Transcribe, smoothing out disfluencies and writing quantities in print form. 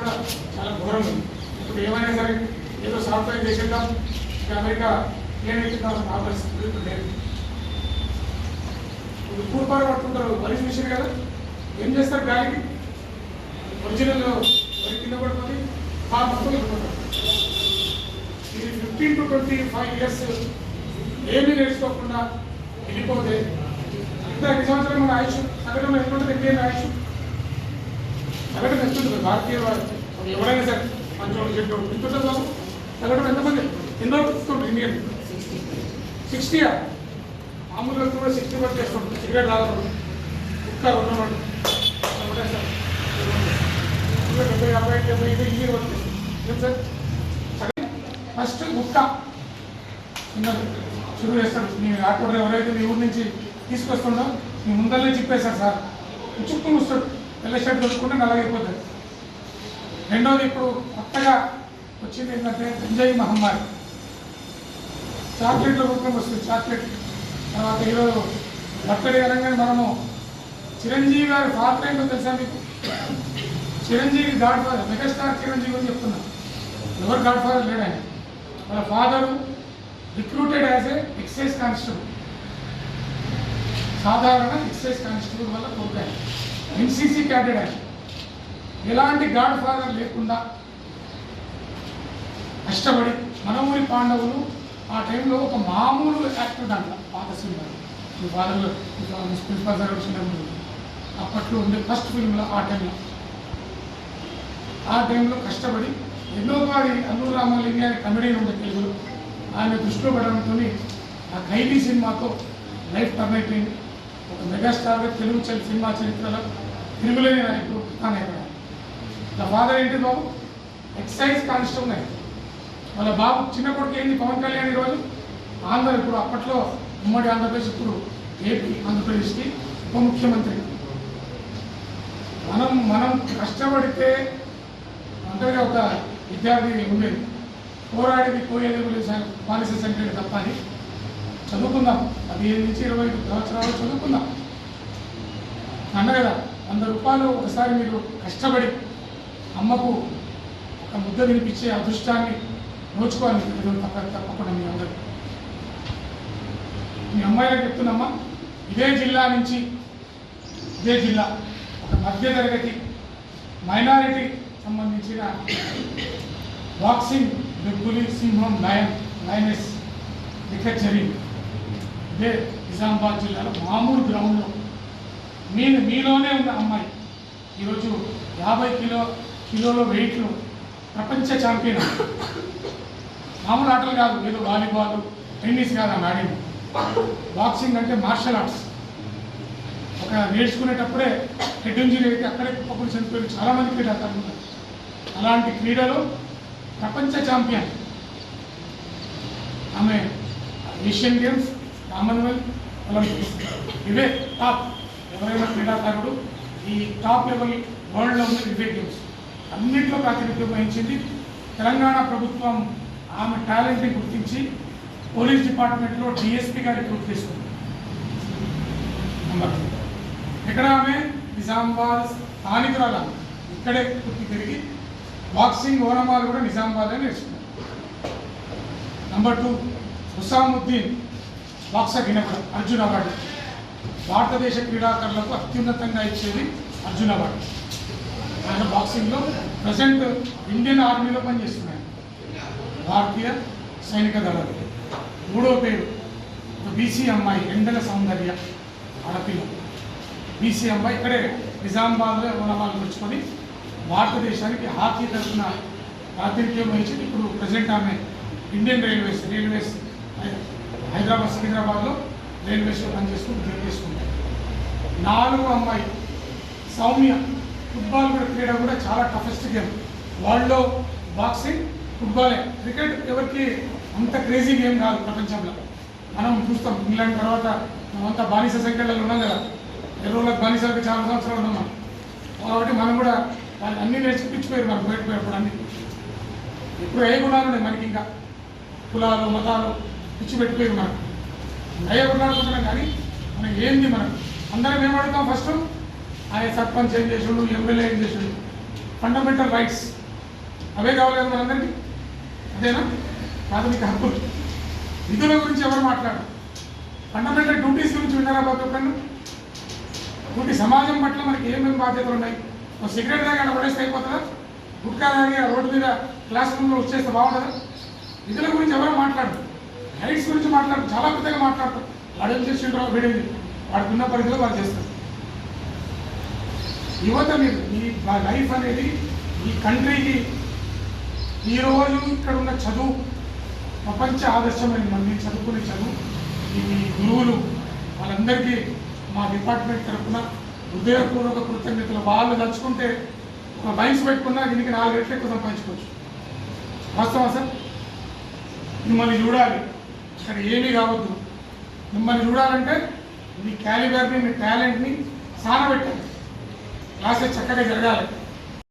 కూడా చాలా ఘోరంగా ఉంది. ఇప్పుడు ఏమైనా సరే ఏదో సాఫ్ట్వేర్ చేసేద్దాం, ఇక అమెరికా ఏమైతుందాం నా పరిస్థితి ఇప్పుడు లేదు. ఇప్పుడు పూర్పాలు పట్టుకుంటారు, వరి చూసారు కదా, ఏం చేస్తారు గాలికి ఒరిజినల్ వరి కింద పడుతుంది, ఆ మొత్తం వెళ్ళిపోతారు. ఇది 15 to 25 years ఏమీ నేర్చుకోకుండా వెళ్ళిపోతే ఇంత 2 సంవత్సరాలు మన ఆయుష్ సగటున ఎట్లుంటుంది? ఇండియన్ ఆయుష్ సగటున ఎట్లుంటుంది? భారతీయ ఎవరైనా సరే మంచోళ్ళు చెట్టు ఎంతుంటుంది బాబు? సగటున ఎంతమంది ఎన్నో వస్తుంటారు ఇండియన్? 60 మామూలుగా కూడా 60 వరకు చేస్తుంటారు. సిగరెట్ తాగరు, కుక్క ఉన్నవాడు 70, 60, 70 ఇయర్ వరకు ఏం సార్? ఫస్ట్ గుట్కా షురూ చేస్తాడు. మీ ఆటోడ్రు ఎవరైతే మీ ఊరి నుంచి తీసుకొస్తుండో మీ ముందరనే చెప్పేశారు సార్, చుట్టుకుని వస్తాడు, తెల్ల షర్ట్ దొరుకుతుంటే నల్లగైపోతుంది. రెండోది ఇప్పుడు కొత్తగా వచ్చింది ఏంటంటే గంజాయి మహమ్మారి. చాక్లెట్ల రూపంలో వస్తుంది చాక్లెట్. తర్వాత ఈరోజు బర్త్డే అనగానే మనము చిరంజీవి గారి పాత్ర ఏంటో తెలుసా మీకు? Chiranjeevi godfather, megastar Chiranjeevi అని చెప్తున్నాం. ఎవరు గాడ్ ఫాదర్ లేడు ఆయన. వాళ్ళ father recruited as a excise constable, సాధారణ ఎక్సైజ్ కానిస్టేబుల్ వల్ల కోరుతాయి. ఎన్సీసీ క్యాడెట్ ఆయన. ఎలాంటి గాడ్ ఫాదర్ లేకుండా కష్టపడి మన ఊరి పాండవులు ఆ టైంలో ఒక మామూలు యాక్టర్ దాంట్లో పాత సినిమా మీ ఫాదర్లో ప్రిన్సిపల్ సర్వీస్ అప్పట్లో ఉండే ఫస్ట్ ఫిల్మ్లో ఆ టైంలో కష్టపడి ఎన్నో వారి అల్లూరు రామలింగి అనే కమెడియన్ ఉండే తెలుగులో ఆయన దృష్టిలో పడడంతో ఆ ఖైదీ సినిమాతో లైఫ్ టర్న్ అయిపోయింది. ఒక మెగాస్టార్గా తెలుగు సినిమా చరిత్రలో తిరుగులేని నాయకుడు తానైపోయాడు. వాళ్ళ ఫాదర్ ఏంటి బాబు? ఎక్సైజ్ కానిస్టేబుల్ అయ్యాడు. వాళ్ళ బాబు చిన్న కొడుకు ఏంటి? పవన్ కళ్యాణ్ ఈరోజు ఇప్పుడు అప్పట్లో ఉమ్మడి ఆంధ్రప్రదేశ్, ఇప్పుడు ఏపీ ఆంధ్రప్రదేశ్కి ఉప ముఖ్యమంత్రి. మనం కష్టపడితే అంతగా ఒక విద్యార్థి ఉండేది, పోరాడేది పోయేది బానిస సంఖ్య తప్ప అని చదువుకుందాం. 15 నుంచి 25 సంవత్సరాలు చదువుకుందాం అన్న కదా. 100 రూపాయలు ఒకసారి మీరు కష్టపడి అమ్మకు ఒక ముద్ద వినిపించే అదృష్టాన్ని నోచుకోవాలి తప్పకుండా. మీ అందరూ మీ అమ్మాయిలకు చెప్తున్నామ్మా, ఇదే జిల్లా నుంచి ఒక మధ్య తరగతి మైనారిటీ సంబంధించిన బాక్సింగ్ బెబ్బులి సింహం లయనెస్ వికెట్ జరిగింది. ఇదే నిజామాబాద్ జిల్లాలో మామూలు గ్రౌండ్లో మీలోనే ఉన్న అమ్మాయి ఈరోజు 50 కిలోల వెయిట్లో ప్రపంచ ఛాంపియన్. మామూలు ఆటలు కాదు, ఏదో వాలీబాల్ టెన్నిస్ కాదు ఆమె ఆడింది. బాక్సింగ్ అంటే మార్షల్ ఆర్ట్స్. ఒక నేర్చుకునేటప్పుడే హెడ్ ఇంజరీ అయితే అక్కడే కుప్పకులు చనిపోయి చాలామంది క్రీడాకారులు ఉన్నారు. అలాంటి క్రీడలో ప్రపంచ ఛాంపియన్ ఆమె. ఏషియన్ గేమ్స్, కామన్వెల్త్, ఒలింపిక్స్ ఇవే టాప్. ఎవరైనా క్రీడాకారుడు ఈ టాప్ లెవెల్ వరల్డ్లో ఉన్న ఇవే గేమ్స్ అన్నింటిలో ప్రాతినిధ్యం వహించింది. తెలంగాణ ప్రభుత్వం ఆమె టాలెంట్ని గుర్తించి పోలీస్ డిపార్ట్మెంట్లో డిఎస్పీగా రిక్రూట్ చేసుకుంది. నెంబర్ 2 ఇక్కడ ఆమె నిజామాబాద్ స్థానికురాలు. ఇక్కడే పుట్టి తిరిగి బాక్సింగ్ ఓనమాలు కూడా నిజామాబాద్లో నేర్చుకున్నారు. నెంబర్ 2 హుసాముద్దీన్ బాక్సర్ వినకుడు, అర్జున్ అవార్డు. భారతదేశ క్రీడాకారులకు అత్యున్నతంగా ఇచ్చేది అర్జున్ అవార్డు. ఆయన బాక్సింగ్లో ప్రజెంట్ ఇండియన్ ఆర్మీలో పనిచేస్తున్నాయి, భారతీయ సైనిక దళాలు. 3వ పేరు బీసీ అమ్మాయి, ఎండల సౌందర్య ఆడపిల్ల. బీసీ అమ్మాయి ఇక్కడే నిజామాబాద్లో ఓనమాలు తెచ్చుకొని భారతదేశానికి హాకీ తరఫున ప్రాతినిధ్యం వహించింది. ఇప్పుడు ప్రజెంట్ ఆమె ఇండియన్ రైల్వేస్ హైదరాబాద్ సికింద్రాబాద్లో రైల్వేస్లో పనిచేసుకుంటారు. 4వ అమ్మాయి సౌమ్య. ఫుట్బాల్ కూడా క్రీడ కూడా చాలా టఫెస్ట్ గేమ్ వరల్డ్లో. బాక్సింగ్, ఫుట్బాలే. క్రికెట్ ఎవరికి అంత క్రేజీ గేమ్ కాదు ప్రపంచంలో. మనం చూస్తాం ఇంగ్లాండ్ తర్వాత మనమంతా బానిస సంఖ్యలో ఉన్నాం కదా, ఎరువులకు బానిసలకు చాలా సంవత్సరాలు ఉన్నాం కాబట్టి మనం కూడా వాళ్ళు అన్నీ నేర్చుకుపోయారు. మనం బయటపోయినప్పుడు అన్ని ఇప్పుడు ఏ గుణాలు ఉన్నాయి మనకి, ఇంకా కులాలు మతాలు పిచ్చిపెట్టిపోయారు. మనం అయ్యే గుణాడుకుంటున్నాం కానీ మనం ఏంది, మనం అందరం ఏమడుగుతాం? ఫస్ట్ ఆయన సర్పంచ్ ఏం చేసాడు, ఎమ్మెల్యే ఏం చేసాడు, ఫండమెంటల్ రైట్స్ అవే కావాలి కదా మనందరికీ, అదేనా ప్రాథమిక హక్కులు. విధుల గురించి ఎవరు మాట్లాడరు. ఫండమెంటల్ డ్యూటీస్ గురించి విన్నారా ప్రతి ఒక్కరు? డ్యూటీ సమాజం పట్ల మనకి ఏమేమి బాధ్యతలు ఉన్నాయి. ఒక సిగరెట్ తాగి పడేస్తే అయిపోతుందా? గుట్కా తాగి ఆ రోడ్డు మీద క్లాస్ రూమ్లో వచ్చేస్తే బాగుంటుందా? విధుల గురించి ఎవరు మాట్లాడరు. రైట్స్ గురించి మాట్లాడరు, చాలా పెద్దగా మాట్లాడతారు. వాడు ఏం చేసిండ్రో వీడేది, వాడికి ఉన్న పరిధిలో వాళ్ళు చేస్తారు. యువత మీరు ఈ లైఫ్ అనేది ఈ కంట్రీకి ఈరోజు ఇక్కడ ఉన్న చదువు ప్రపంచ ఆదర్శమైన మంది చదువుకునే చదువు ఈ గురువులు వాళ్ళందరికీ మా డిపార్ట్మెంట్ తరఫున హృదయపూర్వక కృతజ్ఞతలు. వాళ్ళు తలుచుకుంటే ఒక మైండ్స్ పెట్టుకున్నా దీనికి 4 రెట్లు ఎక్కువ సంపాదించుకోవచ్చు. వాస్తవా సార్? మిమ్మల్ని చూడాలి, ఇక్కడ ఏమీ కావద్దు. మిమ్మల్ని చూడాలంటే మీ క్యాలిబర్ని మీ టాలెంట్ని సానబెట్టాలి. క్లాసెస్ చక్కగా జరగాలి.